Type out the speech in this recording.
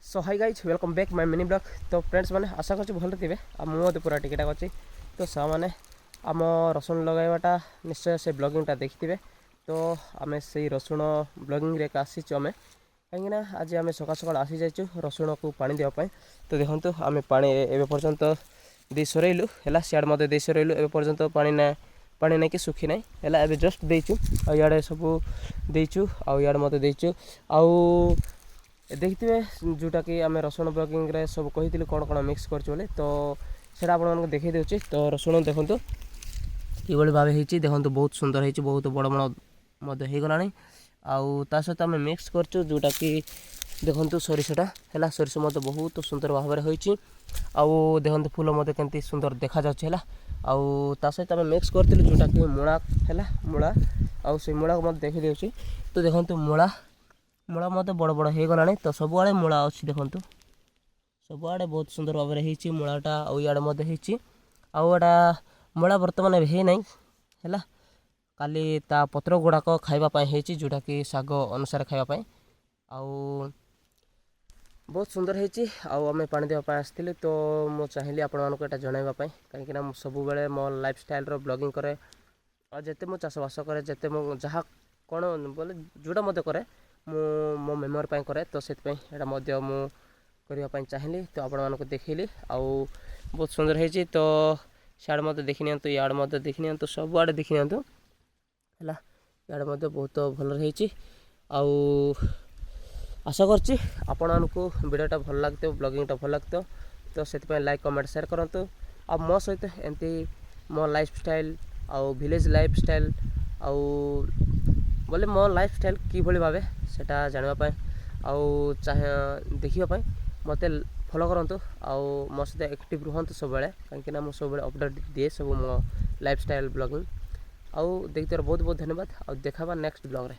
So hi guys welcome back my mini blog. तो friends मैंने आशा कर भल थे मुझे पूरा टिकेटा अच्छी तो मैंने आम रसुण लगाइबाटा निश्चय से ब्लॉगिंगटा देखिथे। तो आम से रसुण ब्लॉगिंग रे आसीचु आम कहीं आज आम सका सका आसी जाइचु रसुण को पानी देवाई। तो देखो आम पानी एवं पर्यंत दे सरइलु है सियाड़ मत दे सरइलु एवं पर्यंत पानी नहीं कि सुखी ना है जस्ट देचु आड़े सब देचु आड़े मत देचु आउ देखिए जोटा कि आम रसुण ब्लॉगिंग रे सब कही कौन कौन मिक्स कर तो सेटा आपको देखी दूसरी। तो रसुण देखूँ कि भाव हो देखो बहुत सुंदर हो बहुत बड़ बड़ हो गला आउ ता सहित आम मिक्स करचु जोटा कि देखो सरिषटा है सरिष मत बहुत सुंदर भाव में होती आउ देखो फूल मत के सुंदर देखा है आउ ता सहित आम मिक्स करूँ जोटा कि मूला है मूला आउ से मूला मत देखी दूसरी। तो देखो मूला मूला मत बड़ बड़ हो गला तो सबुआड़े मूला अच्छी देखो सबुआड़े बहुत सुंदर भाव में होती मूलाटा आड़े मत होटा मूला बर्तमान है ना है काली ता पत्र गुड़ाक खावाई जोटा कि शाग अनुसार खावाई आउ बहुत सुंदर होती आम पानी देवाई आसती। तो मुझे चाहिए आपण मानक यहाँ जनवाई कहीं सब बेले मो लाइफ स्टाइल ब्लॉगिंग करे जिते मुझे चाषबास करे जिते जहाँ कौन बोले जोटा मत करे मो मेमोरी करे तो से करने चाहिए। तो आपण मानक देखली आउ बहुत सुंदर होती तो सियाड़ मत देखी नि याड़ मत देखी नि सब आड़े देखी नि है याड़े मत बहुत भल रही आउ आशा करची आपण मानक वीडियोटा भल लगते ब्लॉगिंगटा भल लगते तो से लाइक कमेंट शेयर करूँ आ मो सहित एमती मो लाइफ स्टाइल आउ विलेज लाइफ स्टाइल आउ बोले मो लाइफ स्टाइल कि भाव सेटा जानापी आउ चाहे देखापी मत फॉलो करूँ आउ मो सहित एक्टिव रुहतु सब कहीं सब अपडेट दिए सब मो लाइफ स्टाइल ब्लॉगिंग आउ देखते बहुत बहुत धन्यवाद आउ देखा नेक्स्ट ब्लॉग रे।